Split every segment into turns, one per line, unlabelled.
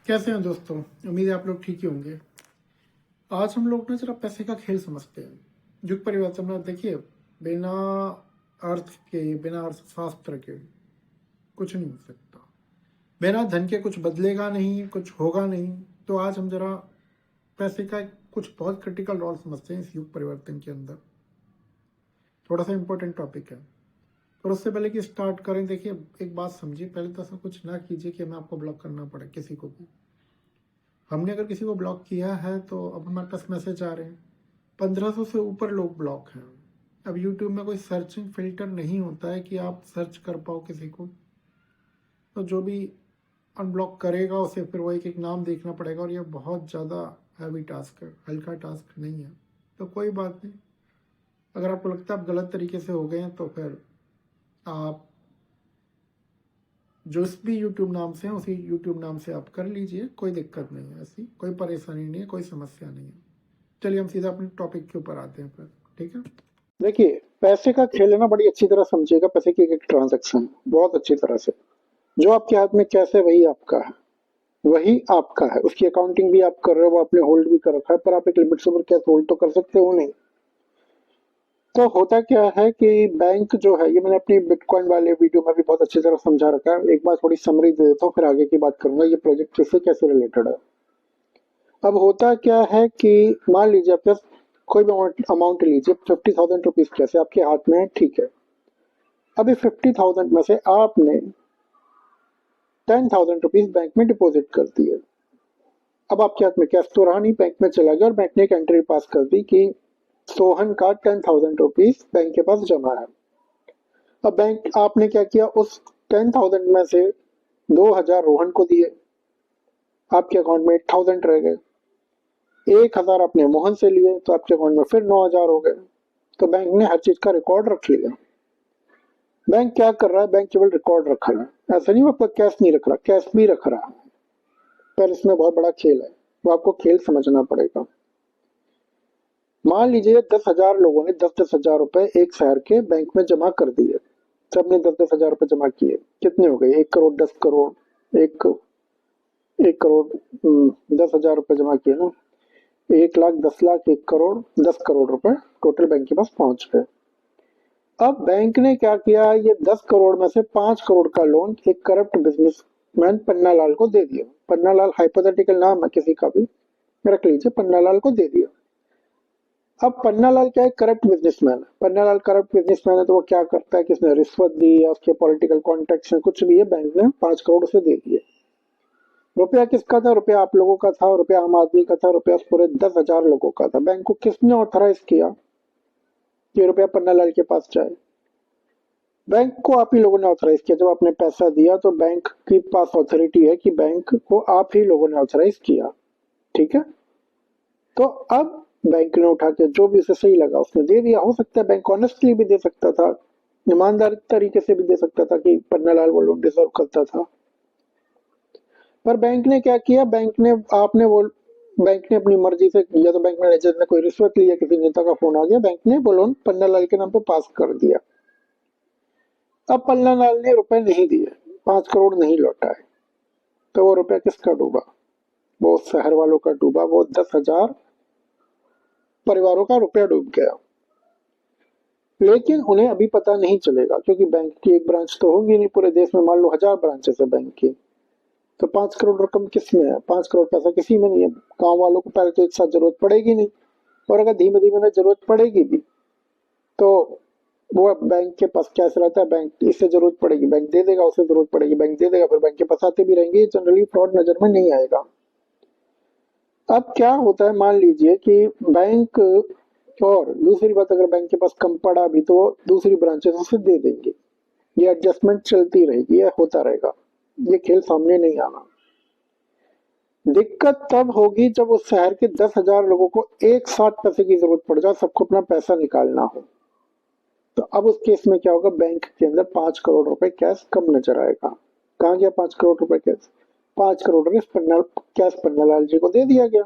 कैसे हैं दोस्तों? उम्मीद है आप लोग ठीक ही होंगे। आज हम लोग ना जरा पैसे का खेल समझते हैं। युग परिवर्तन में देखिए, बिना अर्थ के, बिना अर्थशास्त्र के कुछ नहीं हो सकता। बिना धन के कुछ बदलेगा नहीं, कुछ होगा नहीं। तो आज हम जरा पैसे का कुछ बहुत क्रिटिकल रोल समझते हैं इस युग परिवर्तन के अंदर। थोड़ा सा इम्पोर्टेंट टॉपिक है। और उससे पहले कि स्टार्ट करें, देखिए एक बात समझिए, पहले तो ऐसा कुछ ना कीजिए कि हमें आपको ब्लॉक करना पड़े किसी को भी। हमने अगर किसी को ब्लॉक किया है तो अब हमारे पास मैसेज आ रहे हैं। 1500 से ऊपर लोग ब्लॉक हैं। अब यूट्यूब में कोई सर्चिंग फिल्टर नहीं होता है कि आप सर्च कर पाओ किसी को। तो जो भी अनब्लॉक करेगा उसे फिर वो एक एक नाम देखना पड़ेगा, और ये बहुत ज़्यादा हैवी टास्क है, हल्का टास्क नहीं है। तो कोई बात नहीं, अगर आपको लगता है आप गलत तरीके से हो गए हैं तो फिर आप जो इस भी यूट्यूब नाम से हैं उसी यूट्यूब नाम से आप कर लीजिए। कोई दिक्कत नहीं है, ऐसी कोई परेशानी नहीं है, कोई समस्या नहीं है। चलिए हम सीधा अपने टॉपिक के ऊपर आते हैं फिर, ठीक है। देखिए, पैसे का खेल है ना, बड़ी अच्छी तरह समझिएगा। पैसे की एक ट्रांजैक्शन बहुत अच्छी तरह से, जो आपके हाथ में कैश है वही आपका है, वही आपका है। उसकी अकाउंटिंग भी आप कर रहे हो, वो आपने होल्ड भी कर रखा है, पर आप एक लिमिट से ऊपर कैश होल्ड तो कर सकते हो नहीं। तो होता क्या है कि बैंक जो है, ये मैंने अपनी बिटकॉइन वाले वीडियो में भी बहुत अच्छी तरह समझा रखा है। एक बार थोड़ी समरी दे देता हूँ, फिर आगे की बात करूंगा ये प्रोजेक्ट किससे कैसे रिलेटेड है। अब होता क्या है कि मान लीजिए आपके पास कोई भी अमाउंट लीजिए, 50,000 रुपीज कैसे आपके हाथ में है, ठीक है। अभी 50,000 में से आपने 10,000 रुपीज बैंक में डिपॉजिट कर दिए। अब आपके हाथ में कैश तो रहा नहीं, बैंक में चला गया और बैंक ने एक एंट्री पास कर दी कि सोहन का 10,000 रुपीज बैंक के पास जमा है। अब बैंक आपने क्या किया, उस 10,000 में से 2,000 रोहन को दिए, आपके अकाउंट में 8,000 रह गए। 1,000 आपने मोहन से लिए तो आपके अकाउंट में फिर 9,000 हो गए। तो बैंक ने हर चीज का रिकॉर्ड रख लिया। बैंक क्या कर रहा है, बैंक केवल रिकॉर्ड रख रहा है। ऐसा नहीं वो आपका कैश नहीं रख रहा, कैश भी रख रहा है, पर इसमें बहुत बड़ा खेल है, वो आपको खेल समझना पड़ेगा। मान लीजिए 10,000 लोगों ने 10-10 हजार रुपए एक शहर के बैंक में जमा कर दिए। सबने 10-10 हजार रुपए जमा किए, कितने हो गए, 1 करोड़, 10 करोड़, एक 1 करोड़ 10,000 रुपए जमा किए ना, 1 लाख, 10 लाख, 1 करोड़, 10 करोड़ रुपए टोटल बैंक के पास पहुंच गए। अब बैंक ने क्या किया, ये 10 करोड़ में से 5 करोड़ का लोन एक करप्ट बिजनेसमैन पन्ना लाल को दे दिया। पन्ना लाल हाइपोथेटिकल नाम है किसी का भी, रख लीजिए, पन्ना लाल को दे दिया। अब पन्ना लाल क्या है, corrupt businessman. Panna Lal corrupt businessman है तो वो क्या करता है कि उसने रिश्वत दी या उसके पॉलिटिकल कॉन्टेक्ट में कुछ भी है, बैंक ने 5 करोड़ उसे दे दिए। रुपया किसका था, रुपया आप लोगों का था, रुपया आम आदमी का था, रुपया पूरे 10,000 लोगों का था। बैंक को किसने ऑथराइज किया कि रुपया पन्ना लाल के पास जाए? बैंक को आप ही लोगों ने ऑथराइज किया। जब आपने पैसा दिया तो बैंक के पास ऑथोरिटी है कि बैंक को आप ही लोगों ने ऑथराइज किया, ठीक है। तो अब बैंक ने उठा के जो भी उसे सही लगा उसने दे दिया। हो सकता है बैंक ऑनेस्टली भी दे सकता था, ईमानदार तरीके से भी दे सकता था कि पन्ना लाल वो लोन डिजर्व करता था, पर बैंक ने क्या किया, बैंक ने अपनी मर्जी से, या तो बैंक मैनेजर ने कोई रिश्वत ली या किसी नेता का फोन आ गया, बैंक ने वो लोन पन्ना लाल के नाम पे पास कर दिया। अब पन्ना लाल ने रुपए नहीं दिए, 5 करोड़ नहीं लौटाए, तो वो रुपया किसका डूबा, वो शहर वालों का डूबा। वो 10,000 परिवारों का रुपया डूब गया। लेकिन उन्हें अभी पता नहीं चलेगा, क्योंकि बैंक की एक ब्रांच तो होगी नहीं पूरे देश में। मान लो 1,000 ब्रांचेस है बैंक की, तो 5 करोड़ रकम किस में है, 5 करोड़ पैसा किसी में नहीं है। गांव वालों को पहले तो एक साथ जरूरत पड़ेगी नहीं, और अगर धीमे धीमे उन्हें जरूरत पड़ेगी भी तो वो बैंक के पास कैश रहता है, बैंक इससे जरूरत पड़ेगी बैंक दे देगा, उससे जरूरत पड़ेगी बैंक दे देगा, फिर बैंक के पास आते भी रहेंगे। जनरली फ्रॉड नजर में नहीं आएगा। अब क्या होता है, मान लीजिए कि बैंक, और दूसरी बात, अगर बैंक के पास कम पड़ा भी तो वो दूसरी ब्रांचेस उसे दे देंगे। ये एडजस्टमेंट चलती रहेगी, ये होता रहेगा, ये खेल सामने नहीं आना। दिक्कत तब होगी जब उस शहर के 10,000 लोगों को एक साथ पैसे की जरूरत पड़ जाए, सबको अपना पैसा निकालना हो। तो अब उस केस में क्या होगा, बैंक के अंदर 5 करोड़ रुपए कैश कम नजर आएगा। कहाँ गया 5 करोड़ रुपए कैश? 5 करोड़ रुपए कैश पन्ना लाल जी को दे दिया गया।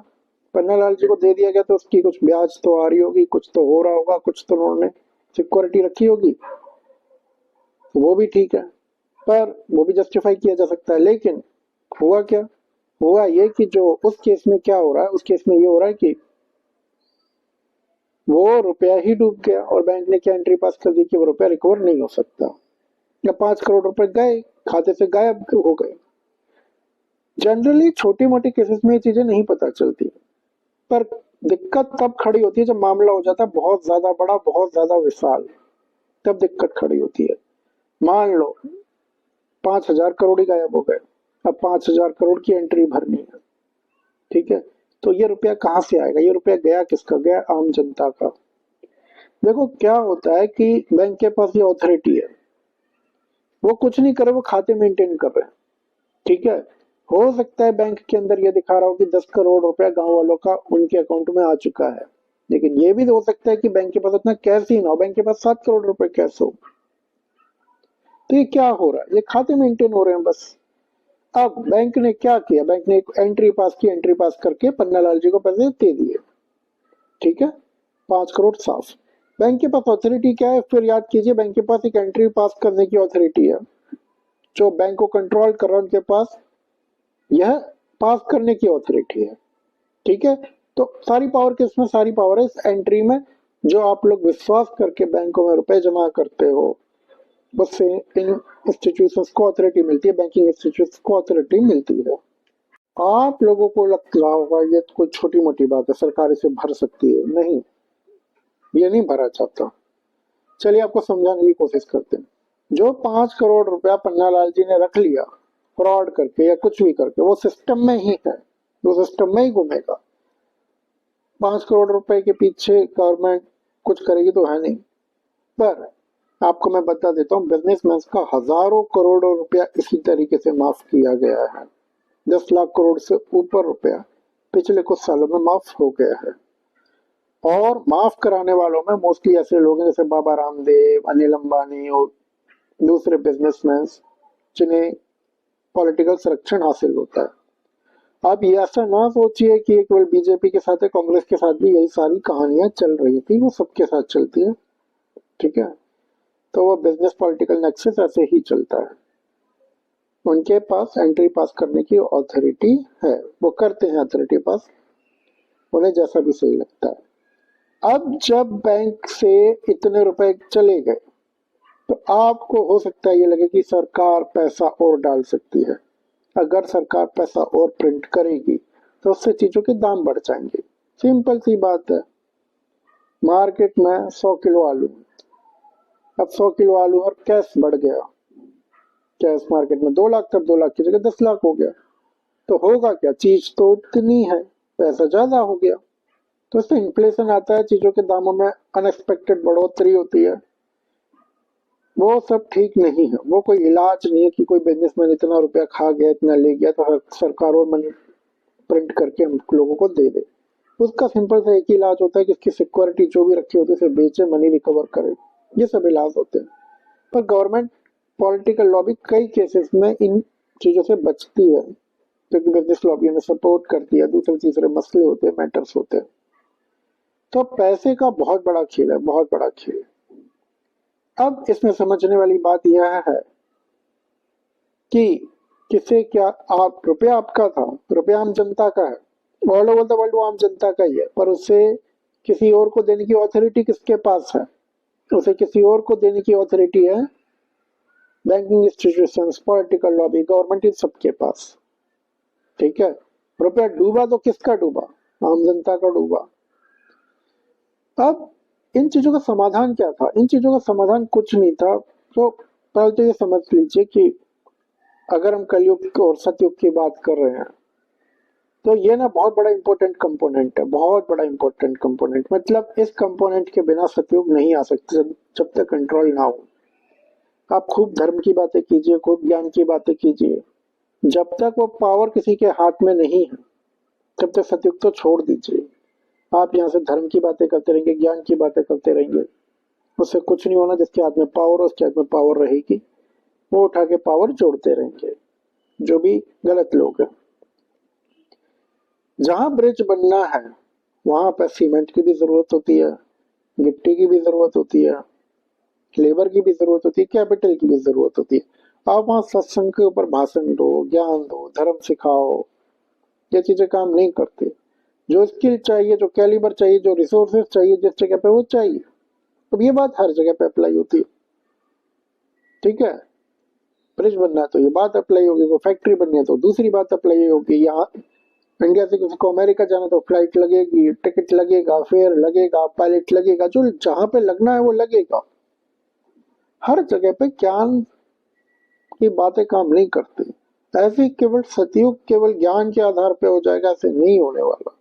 पन्ना लाल जी को दे दिया गया तो उसकी कुछ ब्याज तो आ रही होगी, कुछ तो हो रहा होगा, कुछ तो उन्होंने सिक्योरिटी रखी होगी, वो भी ठीक है, पर वो भी जस्टिफाई किया जा सकता है। लेकिन हुआ क्या, हुआ ये कि जो उस केस में क्या हो रहा है, उस केस में ये हो रहा है कि वो रुपया ही डूब गया और बैंक ने क्या एंट्री पास कर दी कि वो रुपया रिकवर नहीं हो सकता, या 5 करोड़ रुपए गए, खाते से गायब हो गए। जनरली छोटी मोटी केसेस में ये चीजें नहीं पता चलती, पर दिक्कत तब खड़ी होती है जब मामला हो जाता है बहुत ज्यादा बड़ा, बहुत ज्यादा विशाल, तब दिक्कत खड़ी होती है। मान लो 5,000 करोड़ ही गायब हो गए, अब 5,000 करोड़ की एंट्री भरनी है, ठीक है, तो ये रुपया कहाँ से आएगा? ये रुपया गया किसका? गया आम जनता का। देखो क्या होता है कि बैंक के पास ये अथॉरिटी है, वो कुछ नहीं करे, वो खाते मेंटेन कर रहे हैं, ठीक है। हो सकता है बैंक के अंदर ये दिखा रहा हो कि 10 करोड़ रुपया गांव वालों का उनके अकाउंट में आ चुका है, लेकिन ये भी हो सकता है कि बैंक के पास इतना कैश ही ना हो, बैंक के पास 7 करोड़ रुपए कैश हो। तो ये क्या हो रहा है? ये खाते मेंटेन हो रहे हैं बस। अब बैंक ने क्या किया? बैंक ने एक एंट्री पास की, एंट्री पास करके पन्नालाल जी को पैसे दे दिए, ठीक है, 5 करोड़ साफ। बैंक के पास अथॉरिटी क्या है? फिर याद कीजिए, बैंक के पास एक एंट्री पास करने की अथॉरिटी है, जो बैंक को कंट्रोल कर रहा है उनके पास यह पास करने की अथॉरिटी है, ठीक है। तो सारी पावर किसमें? सारी पावर है इस एंट्री में। जो आप लोग विश्वास करके बैंकों में रुपए जमा करते हो, उससे इन इंस्टीट्यूशंस को अथॉरिटी मिलती है, बैंकिंग इंस्टीट्यूशंस को अथॉरिटी मिलती है। आप लोगों को लग रहा होगा ये तो कोई छोटी मोटी बात है, सरकार इसे भर सकती है। नहीं, ये नहीं भरा जाता। चलिए आपको समझाने की कोशिश करते हैं। जो 5 करोड़ रुपया पन्नालाल जी ने रख लिया फ्रॉड करके या कुछ भी करके, वो सिस्टम में ही है, वो सिस्टम में ही घूमेगा। 5 करोड़ रुपए के पीछे गवर्नमेंट कुछ करेगी तो है नहीं। पर आपको मैं बता देता हूँ, बिजनेसमैन का हजारों करोड़ों रुपया इसी तरीके से माफ किया गया है। 10 लाख करोड़ से ऊपर रुपया पिछले कुछ सालों में माफ हो गया है। और माफ कराने वालों में मोस्टली ऐसे लोग हैं जैसे बाबा रामदेव, अनिल अंबानी और दूसरे बिजनेसमैन, जिन्हें पॉलिटिकल संरक्षण हासिल होता है। अब ये ऐसा ना सोचिए कि ये केवल बीजेपी के साथ है, कांग्रेस के साथ भी यही सारी कहानियां चल रही थी, वो सबके साथ चलती है, ठीक है। तो वो बिजनेस पॉलिटिकल नेक्सस ऐसे ही चलता है। उनके पास एंट्री पास करने की अथॉरिटी है, वो करते हैं अथॉरिटी पास, उन्हें जैसा भी सही लगता है। अब जब बैंक से इतने रुपए चले गए, तो आपको हो सकता है ये लगे कि सरकार पैसा और डाल सकती है। अगर सरकार पैसा और प्रिंट करेगी तो उससे चीजों के दाम बढ़ जाएंगे। सिंपल सी बात है, मार्केट में 100 किलो आलू, अब 100 किलो आलू और कैश बढ़ गया, कैश मार्केट में 2 लाख, तब 2 लाख की जगह 10 लाख हो गया, तो होगा क्या? चीज तो उतनी है, पैसा ज्यादा हो गया, तो इससे इन्फ्लेशन आता है, चीजों के दामों में अनएक्सपेक्टेड बढ़ोतरी होती है। वो सब ठीक नहीं है, वो कोई इलाज नहीं है कि कोई बिजनेसमैन इतना रुपया खा गया, इतना ले गया तो सरकार और मनी प्रिंट करके हम लोगों को दे दे। उसका सिंपल सा एक ही इलाज होता है कि इसकी सिक्योरिटी जो भी रखी होती है उसे बेचे, मनी रिकवर करे, ये सब इलाज होते हैं। पर गवर्नमेंट पॉलिटिकल लॉबी कई केसेस में इन चीजों से बचती है, क्योंकि बिजनेस लॉबी में सपोर्ट करती है, दूसरे तीसरे मसले होते हैं, मैटर्स होते हैं। तो पैसे का बहुत बड़ा खेल है, बहुत बड़ा खेल। अब इसमें समझने वाली बात यह है कि किसे क्या, आप रुपया आपका था, रुपया आम जनता का है, ऑल ओवर द वर्ल्ड वो आम जनता का ही है, पर उसे किसी और को देने की अथॉरिटी किसके पास है? उसे किसी और को देने की अथॉरिटी है banking institutions, political lobby, government, इन सबके पास, ठीक है। रुपया डूबा तो किसका डूबा? आम जनता का डूबा। अब इन चीजों का समाधान क्या था? इन चीजों का समाधान कुछ नहीं था। तो पहले तो ये समझ लीजिए कि अगर हम कलयुग और सतयुग की बात कर रहे हैं, तो ये ना बहुत बड़ा इंपॉर्टेंट कंपोनेंट है, बहुत बड़ा इंपॉर्टेंट कंपोनेंट। मतलब इस कंपोनेंट के बिना सतयुग नहीं आ सकते जब तक कंट्रोल ना हो। आप खूब धर्म की बातें कीजिए, खूब ज्ञान की बातें कीजिए, जब तक वो पावर किसी के हाथ में नहीं है तब तक सतयुग तो छोड़ दीजिए। आप यहाँ से धर्म की बातें करते रहेंगे, ज्ञान की बातें करते रहेंगे, उससे कुछ नहीं होना। जिसके हाथ में पावर, उसके हाथ में पावर रहेगी, वो उठा के पावर जोड़ते रहेंगे, जो भी गलत लोग हैं। जहां ब्रिज बनना है वहां पर सीमेंट की भी जरूरत होती है, गिट्टी की भी जरूरत होती है, लेबर की भी जरूरत होती है, कैपिटल की भी जरूरत होती है। आप वहां सत्संग के ऊपर भाषण दो, ज्ञान दो, धर्म सिखाओ, ये चीजें काम नहीं करती। जो स्किल चाहिए, जो कैलिबर चाहिए, जो रिसोर्सेज चाहिए जिस जगह पे वो चाहिए। अब ये बात हर जगह पे अप्लाई होती है, ठीक है। ब्रिज बनना है तो ये बात अप्लाई होगी, वो फैक्ट्री बननी है तो दूसरी बात अप्लाई होगी। यहाँ इंडिया से किसी को अमेरिका जाना तो फ्लाइट लगेगी, टिकट लगेगा, फेयर लगेगा, पायलट लगेगा, जो जहां पे लगना है वो लगेगा। हर जगह पे ज्ञान की बातें काम नहीं करती। ऐसे केवल सतयुग केवल ज्ञान के आधार पे हो जाएगा, ऐसे नहीं होने वाला।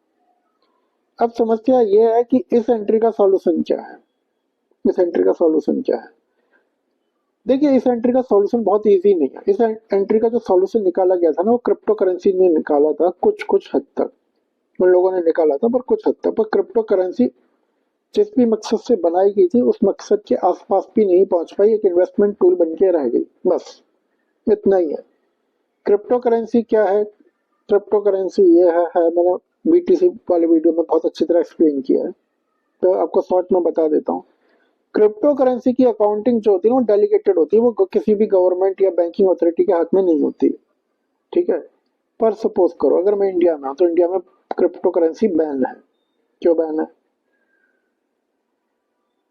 अब समस्या ये है कि इस एंट्री का सॉल्यूशन क्या है। इस एंट्री का सॉल्यूशन क्या है? देखिए, इस एंट्री का सॉल्यूशन बहुत इजी नहीं है। इस एंट्री का जो सॉल्यूशन निकाला गया था ना, वो क्रिप्टो करेंसी ने निकाला था, कुछ हद तक उन लोगों ने निकाला था, पर कुछ हद तक। पर क्रिप्टो करेंसी जिस भी मकसद से बनाई गई थी उस मकसद के आसपास भी नहीं पहुंच पाई, एक इन्वेस्टमेंट टूल बन के रह गई, बस इतना ही है। क्रिप्टो करेंसी क्या है? क्रिप्टो करेंसी ये है मैंने बीटीसी वाले वीडियो में बहुत अच्छी तरह एक्सप्लेन किया है, तो आपको शॉर्ट में बता देता हूँ। क्रिप्टो करेंसी की अकाउंटिंग जो होती है वो डेलीगेटेड होती है, वो किसी भी गवर्नमेंट या बैंकिंग अथॉरिटी के हाथ में नहीं होती, ठीक है। पर सपोज करो अगर मैं इंडिया में हूं तो इंडिया में क्रिप्टो करेंसी बैन है। क्यों बैन है?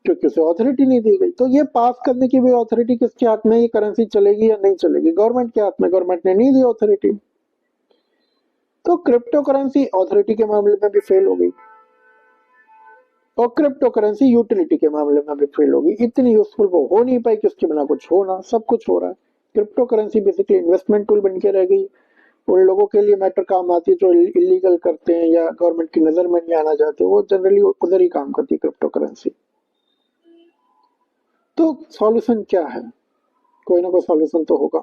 क्योंकि उसे अथॉरिटी नहीं दी गई। तो ये पास करने की भी अथॉरिटी किसके हाथ में? ये करेंसी चलेगी या नहीं चलेगी? गवर्नमेंट के हाथ में। गवर्नमेंट ने नहीं दी अथॉरिटी, तो क्रिप्टो करेंसी अथॉरिटी के मामले में भी फेल हो गई और क्रिप्टो करेंसी यूटिलिटी के मामले में भी फेल होगी। इतनी यूजफुल वो हो नहीं पाई कि उसके बिना कुछ हो ना, सब कुछ हो रहा है। Crypto currency basically investment tool बन के रह गई। उन लोगों के लिए मैटर काम आती है जो इलीगल करते हैं या गवर्नमेंट की नजर में नहीं आना चाहते, वो जनरली उधर ही काम करती है क्रिप्टो करेंसी। तो सॉल्यूशन क्या है? कोई ना कोई सॉल्यूशन तो होगा।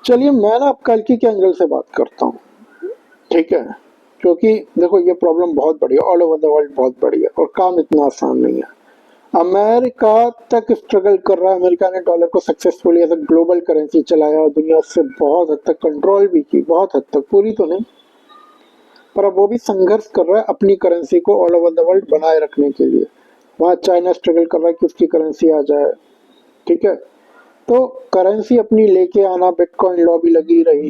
चलिए मैं ना अब कल की के एंगल से बात करता हूँ, ठीक है। क्योंकि देखो ये प्रॉब्लम बहुत बड़ी है, ऑल ओवर द वर्ल्ड बहुत बड़ी है और काम इतना आसान नहीं है। अमेरिका तक स्ट्रगल कर रहा है। अमेरिका ने डॉलर को successfully as a global currency चलाया, दुनिया से बहुत हद तक कंट्रोल भी की, बहुत हद तक, पूरी तो नहीं, पर अब वो भी संघर्ष कर रहा है अपनी करेंसी को ऑल ओवर द वर्ल्ड बनाए रखने के लिए। वहाँ चाइना स्ट्रगल कर रहा है कि उसकी करेंसी आ जाए, ठीक है। तो करेंसी अपनी लेके आना, बिटकॉइन लॉबी लगी रही,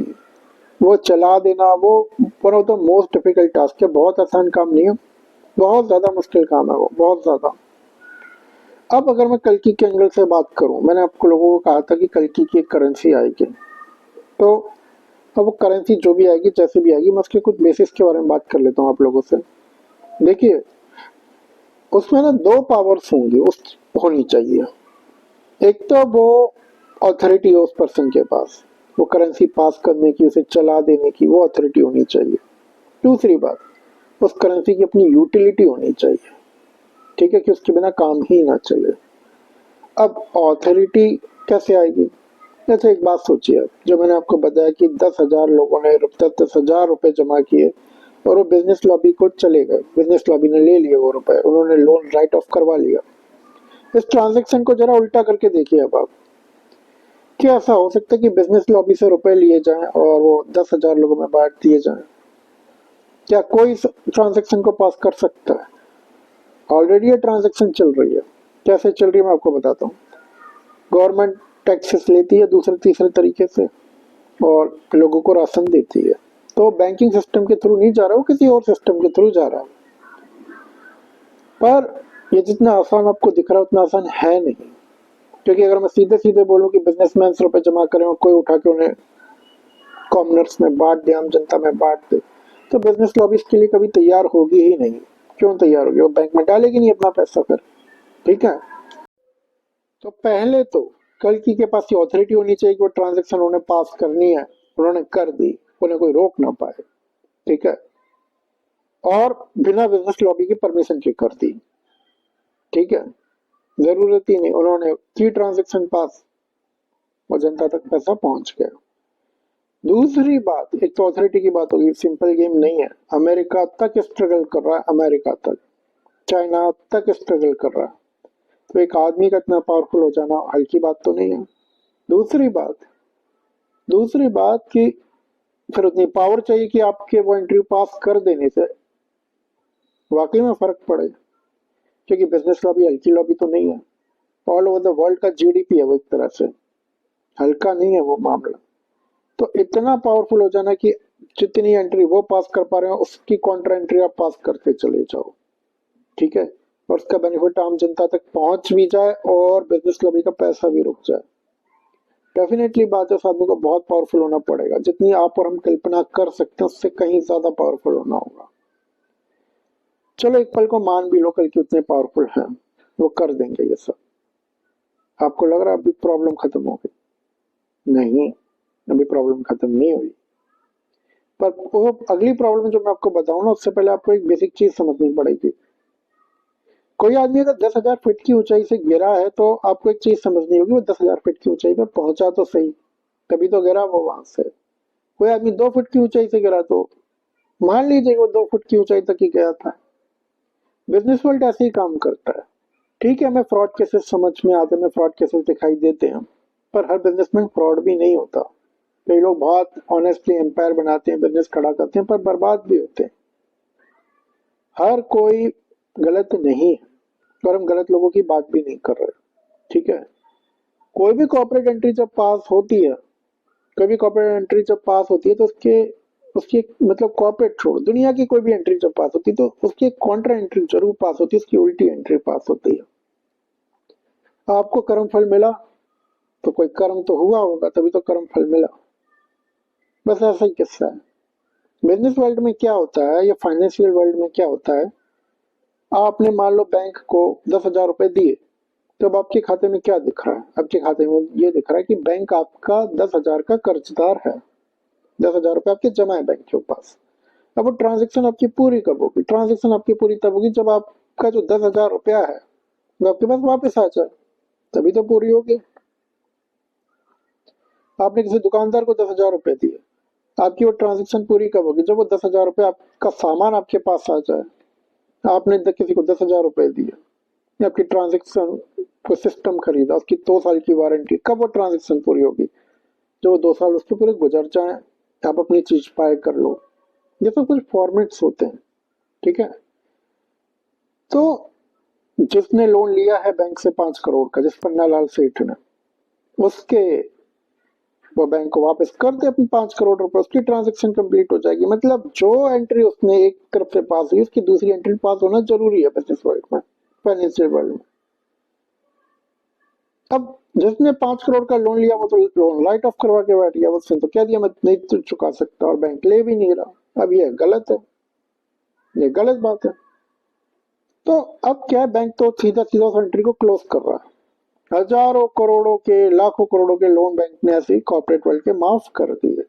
वो चला देना, वो one of the most difficult task है। बहुत आसान काम नहीं है, बहुत ज्यादा मुश्किल काम है वो, बहुत ज्यादा। अब अगर मैं कल्कि के एंगल से बात करूं, मैंने आपको लोगों को कहा था कि कल्कि की एक करेंसी आएगी, तो अब वो करेंसी जो भी आएगी, जैसे भी आएगी, मैं उसके कुछ बेसिस के बारे में बात कर लेता हूँ आप लोगों से। देखिए, उसमें ना दो पावर्स होंगी, उस होनी चाहिए। एक तो वो अथॉरिटी है उस पर्सन के पास, वो करेंसी पास करने की, उसे चला देने की, वो अथॉरिटी होनी चाहिए। दूसरी बात, उस करेंसी की अपनी यूटिलिटी होनी चाहिए, ठीक है, कि उसके बिना काम ही ना चले। अब अथॉरिटी कैसे आएगी? जैसे एक बात सोचिए आप, जो मैंने आपको बताया कि 10,000 लोगों ने 10,000 रुपए जमा किए और वो बिजनेस लॉबी को चले गए, बिजनेस लॉबी ने ले लिए वो रुपए, उन्होंने लोन राइट ऑफ करवा लिया। इस ट्रांजेक्शन को जरा उल्टा करके देखिए अब आप, क्या ऐसा हो सकता है कि बिजनेस लॉबी से रुपए लिए जाएं और वो 10,000 लोगों में बांट दिए जाएं? क्या कोई ट्रांजेक्शन को पास कर सकता है? ऑलरेडी ये ट्रांजेक्शन चल रही है। कैसे चल रही है मैं आपको बताता हूँ। गवर्नमेंट टैक्सेस लेती है दूसरे तीसरे तरीके से और लोगों को राशन देती है, तो बैंकिंग सिस्टम के थ्रू नहीं जा रहा, वो किसी और सिस्टम के थ्रू जा रहा है। पर ये जितना आसान आपको दिख रहा है उतना आसान है नहीं, क्योंकि अगर मैं सीधे सीधे बोलूं कि बिजनेसमैन रुपए जमा करें और कोई उठा के उन्हें कॉमनर्स में बांट दे, आम जनता में बांट दे, तो बिजनेस लॉबी के लिए कभी तैयार होगी ही नहीं। क्यों तैयार होगी? वो बैंक में डालेगी नहीं अपना पैसा फिर, ठीक है। तो पहले तो कल्कि के पास ये अथॉरिटी होनी चाहिए कि वो ट्रांजेक्शन उन्हें पास करनी है, उन्होंने कर दी, उन्हें कोई रोक ना पाए, ठीक है। और बिना बिजनेस लॉबी की परमिशन के कर दी, ठीक है, जरूरत ही नहीं, उन्होंने की ट्रांजेक्शन पास और जनता तक पैसा पहुंच गया। दूसरी बात, एक तो अथॉरिटी की बात होगी, सिंपल गेम नहीं है। अमेरिका तक स्ट्रगल कर रहा है, अमेरिका तक, चाइना तक स्ट्रगल कर रहा है, तो एक आदमी का इतना पावरफुल हो जाना हल्की बात तो नहीं है। दूसरी बात कि फिर उतनी पावर चाहिए कि आपके वो इंटरव्यू पास कर देने से वाकई में फर्क पड़े, क्योंकि बिजनेस लॉबी हल्की लॉबी तो नहीं है। ऑल ओवर द वर्ल्ड का जीडीपी है वो, एक तरह से हल्का नहीं है वो मामला। तो इतना पावरफुल हो जाना कि जितनी एंट्री वो पास कर पा रहे हो उसकी काउंटर एंट्री आप पास करते चले जाओ, ठीक है, और उसका बेनिफिट आम जनता तक पहुंच भी जाए और बिजनेस लॉबी का पैसा भी रुक जाए। डेफिनेटली बात है, उस आदमी को बहुत पावरफुल होना पड़ेगा, जितनी आप और हम कल्पना कर सकते हैं उससे कहीं ज्यादा पावरफुल होना होगा। चलो एक पल को मान भी लो कल के उतने पावरफुल हैं, वो कर देंगे ये सब। आपको लग रहा है अभी प्रॉब्लम खत्म हो गई? नहीं, अभी प्रॉब्लम खत्म नहीं हुई। पर वो अगली प्रॉब्लम जो मैं आपको बताऊं ना, उससे पहले आपको एक बेसिक चीज समझनी पड़ेगी। कोई आदमी अगर 10,000 फीट की ऊंचाई से गिरा है तो आपको एक चीज समझनी होगी, वो 10,000 फीट की ऊंचाई पर पहुंचा तो सही, तभी तो गिरा वो वहां से। कोई आदमी 2 फुट की ऊंचाई से गिरा तो मान लीजिए वो 2 फुट की ऊंचाई तक ही गया था। बिजनेस वर्ल्ड ऐसे ही काम करता है। ठीक है, हमें फ्रॉड केसेस समझ में आते हैं, हमें फ्रॉड केसेस दिखाई देते हैं, पर हर बिजनेसमैन फ्रॉड भी नहीं होता। कई लोग बहुत ऑनेस्टली एम्पायर बनाते हैं, बिजनेस खड़ा करते हैं, पर बर्बाद भी होते हैं। हर कोई गलत नहीं है और हम गलत लोगों की बात भी नहीं कर रहे, ठीक है। कोई भी कॉर्पोरेट एंट्री जब पास होती है, कोई भी कॉर्पोरेट एंट्री जब पास होती है तो उसके उसकी मतलब कॉर्पोरेट छोड़, दुनिया की कोई भी एंट्री जब पास होती है तो उसकी एक कॉन्ट्रा एंट्री जरूर पास होती है, उसकी उल्टी एंट्री पास होती है। आपको कर्म फल मिला तो कोई कर्म तो हुआ होगा, तभी तो कर्म फल मिला। बस ऐसा ही किस्सा है। बिजनेस वर्ल्ड में क्या होता है या फाइनेंशियल वर्ल्ड में क्या होता है, आपने मान लो बैंक को 10,000 रुपए दिए, तो अब आपके खाते में क्या दिख रहा है? आपके खाते में ये दिख रहा है कि बैंक आपका 10,000 का कर्जदार है। 10,000 रुपए आपके जमा है बैंक के पास। अब वो ट्रांजेक्शन आपकी पूरी कब होगी? ट्रांजेक्शन आपकी पूरी तब होगी जब आपका जो 10,000 रुपया है वो आपके पास वापस आ जाए, तभी तो पूरी होगी। आपने किसी दुकानदार को 10,000 रुपए दिए, आपकी वो ट्रांजेक्शन पूरी कब होगी? जब वो 10,000 रुपए आपका सामान आपके पास आ जाए। आपने किसी को 10,000 रुपए दिए, आपकी ट्रांजेक्शन को सिस्टम खरीदा, उसकी 2 साल की वारंटी, कब वो ट्रांजेक्शन पूरी होगी? जब वो 2 साल उसके पूरे गुजर जाए, आप अपनी चीज पाए कर लो। ये सब कुछ फॉर्मेट्स होते हैं, ठीक है। तो जिसने लोन लिया है बैंक से 5 करोड़ का, जिस पन्नालाल सेठ ने, उसके वो बैंक को वापस कर दे अपनी 5 करोड़ रुपए, उसकी ट्रांजेक्शन कंप्लीट हो जाएगी। मतलब जो एंट्री उसने एक तरफ से पास हुई, उसकी दूसरी एंट्री पास होना जरूरी है बिजनेस वर्ल्ड में, फाइनेंशियल वर्ल्ड में। अब जिसने 5 करोड़ का लोन लिया वो तो लोन राइट ऑफ करवा के बैठ गया, उसने तो कह दिया मैं नहीं तो चुका सकता, और बैंक ले भी नहीं रहा। अब ये गलत है, ये गलत बात है। तो अब क्या है, बैंक तो सीधा सीधा उस एंट्री को क्लोज कर रहा है। हजारों करोड़ों के, लाखों करोड़ों के लोन बैंक ने ऐसे ही कॉर्पोरेट वर्ल्ड के माफ कर दिए,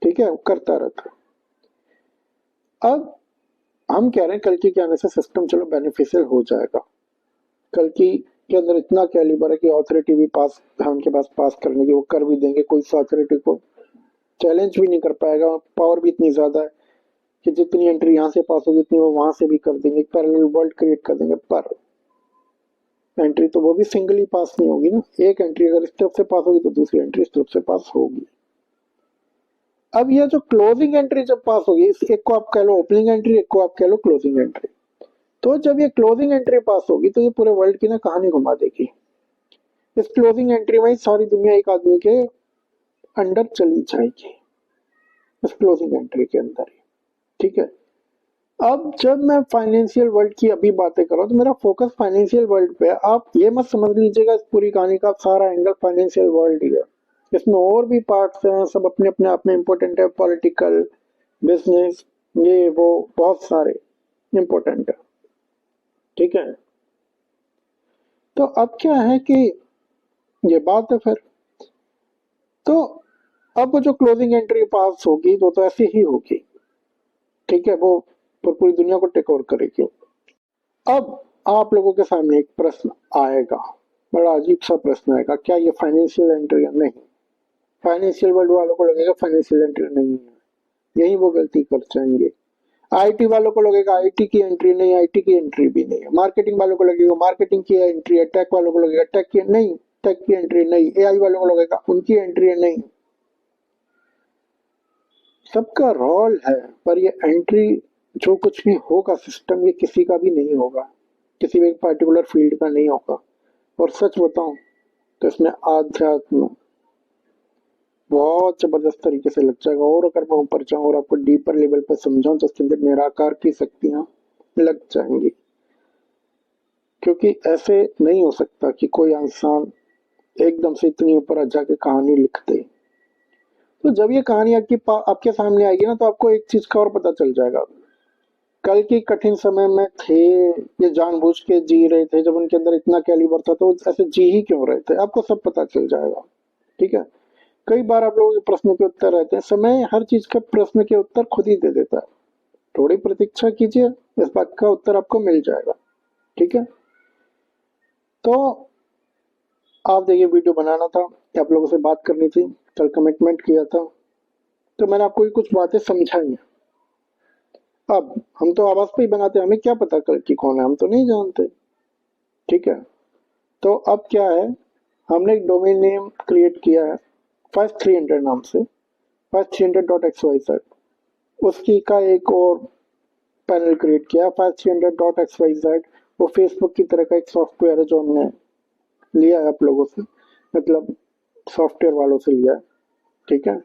ठीक है, वो करता रहता है। अब हम कह रहे हैं कल की के आने से सिस्टम चलो बेनिफिशियल हो जाएगा। कल की के अंदर इतना कैलिबर है कि अथॉरिटी भी पास है उनके पास पास करने की, वो कर भी देंगे, कोई अथॉरिटी को चैलेंज भी नहीं कर पाएगा। पावर भी इतनी ज्यादा है कि जितनी एंट्री यहाँ से पास होगी उतनी वो वहां से भी कर देंगे, पैरेलल वर्ल्ड क्रिएट कर देंगे। पर एंट्री तो वो भी सिंगली पास नहीं होगी ना, एक एंट्री अगर इस तरफ से पास होगी तो दूसरी एंट्री इस तरफ से पास होगी। अब ये जो क्लोजिंग एंट्री जब पास होगी, इस एक को आप कह लो ओपनिंग एंट्री, एक को आप कह लो क्लोजिंग एंट्री। तो जब ये क्लोजिंग एंट्री पास होगी तो ये पूरे वर्ल्ड की ना कहानी घुमा देगी। इस क्लोजिंग एंट्री में सारी दुनिया एक आदमी के अंडर चली जाएगी, इस क्लोजिंग एंट्री के अंदर ही, ठीक है। अब जब मैं फाइनेंशियल वर्ल्ड की अभी बातें कर रहा हूँ तो मेरा फोकस फाइनेंशियल वर्ल्ड पे है। आप ये मत समझ लीजिएगा इस पूरी कहानी का सारा एंगल फाइनेंशियल वर्ल्ड ही है। इसमें और भी पार्ट्स हैं, सब अपने अपने आप में इम्पोर्टेंट है, पॉलिटिकल, बिजनेस, ये वो बहुत सारे इम्पोर्टेंट है, ठीक है। तो अब क्या है कि ये बात है फिर, तो अब वो जो क्लोजिंग एंट्री पास होगी वो तो ऐसी ही होगी, ठीक है, वो पूरी दुनिया को टेक ओवर करेगी। अब आप लोगों के सामने एक प्रश्न आएगा, बड़ा अजीब सा प्रश्न आएगा, क्या ये फाइनेंशियल एंट्री है? नहीं। फाइनेंशियल वर्ल्ड वालों को लगेगा फाइनेंशियल एंट्री नहीं है, यही वो गलती कर जाएंगे। आईटी वालों को लगेगा आईटी की एंट्री नहीं, आईटी की एंट्री भी नहीं है। मार्केटिंग वालों को लगेगा मार्केटिंग की एंट्री है, टेक वालों को लगेगा टेक की नहीं, टेक की एंट्री नहीं, एआई वालों को लगेगा उनकी एंट्री नहीं। सबका रोल है, पर ये एंट्री जो कुछ भी होगा सिस्टम, ये किसी का भी नहीं होगा, किसी भी पर्टिकुलर फील्ड का नहीं होगा। और सच बताऊं तो इसमें आध्यात्म, बहुत जबरदस्त तरीके से लग जाएगा। और अगर मैं ऊपर जाऊं और आपको डीपर लेवल पर समझाऊं तो उसके अंदर निराकार की शक्तियां लग जाएंगी, क्योंकि ऐसे नहीं हो सकता कि कोई इंसान एकदम से इतनी ऊपर जाके कहानी लिख दे। तो जब ये कहानी आपके सामने आएगी ना, तो आपको एक चीज का और पता चल जाएगा, कल की कठिन समय में थे ये जानबूझ के जी रहे थे, जब उनके अंदर इतना कैलिबर था तो ऐसे जी ही क्यों रहे थे, आपको सब पता चल जाएगा। ठीक है। कई बार आप लोगों के प्रश्न के उत्तर रहते हैं, समय हर चीज का प्रश्न के उत्तर खुद ही दे देता है। थोड़ी प्रतीक्षा कीजिए, इस बात का उत्तर आपको मिल जाएगा। ठीक है। तो आप देखिए, वीडियो बनाना था कि आप लोगों से बात करनी थी, कल कमिटमेंट किया था, तो मैंने आपको ये कुछ बातें समझाई हैं। अब हम तो आवाज पे ही बनाते हैं, हमें क्या पता कल की कौन है, हम तो नहीं जानते। ठीक है। तो अब क्या है, हमने एक डोमेन नेम क्रिएट किया है 5300 नाम से, 5300.xyz। उसकी का एक और पैनल क्रिएट किया 5300.xyz। वो फेसबुक की तरह का एक सॉफ्टवेयर है जो हमने लिया है आप लोगों से, मतलब सॉफ्टवेयर वालों से लिया है। ठीक है।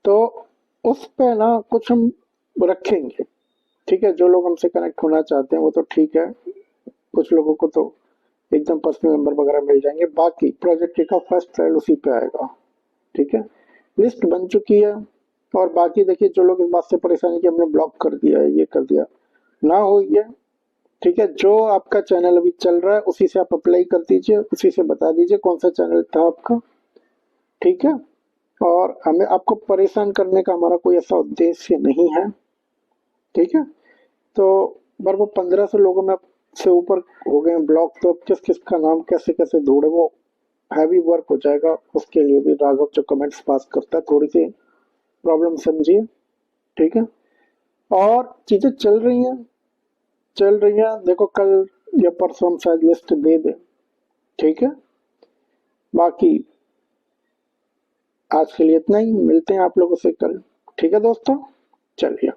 तो उस पे ना कुछ हम रखेंगे। ठीक है। जो लोग हमसे कनेक्ट होना चाहते हैं वो तो ठीक है, कुछ लोगों को तो एकदम पर्सनल नंबर वगैरह मिल जाएंगे, बाकी प्रोजेक्ट का फर्स्ट ट्रायल उसी पे आएगा। ठीक है। लिस्ट बन चुकी है। और बाकी देखिए, जो लोग इस बात से परेशानी कि हमने ब्लॉक कर दिया है, ये कर दिया, ना हो ये। ठीक है। जो आपका चैनल अभी चल रहा है उसी से आप अप्लाई कर दीजिए, उसी से बता दीजिए कौन सा चैनल था आपका। ठीक है। और हमें आपको परेशान करने का हमारा कोई ऐसा उद्देश्य नहीं है। ठीक है। तो पर वो 1500 लोगों में से ऊपर हो गए ब्लॉक, तो अब किस किस का नाम कैसे कैसे ढूंढे, वो हैवी वर्क हो जाएगा। उसके लिए भी राघव जो कमेंट्स पास करता है, थोड़ी सी प्रॉब्लम समझिए। ठीक है। और चीजें चल रही हैं, देखो कल या परसों हम शायद लिस्ट दे दें। ठीक है। बाकी आज के लिए इतना ही, मिलते हैं आप लोगों से कल। ठीक है दोस्तों, चलिए।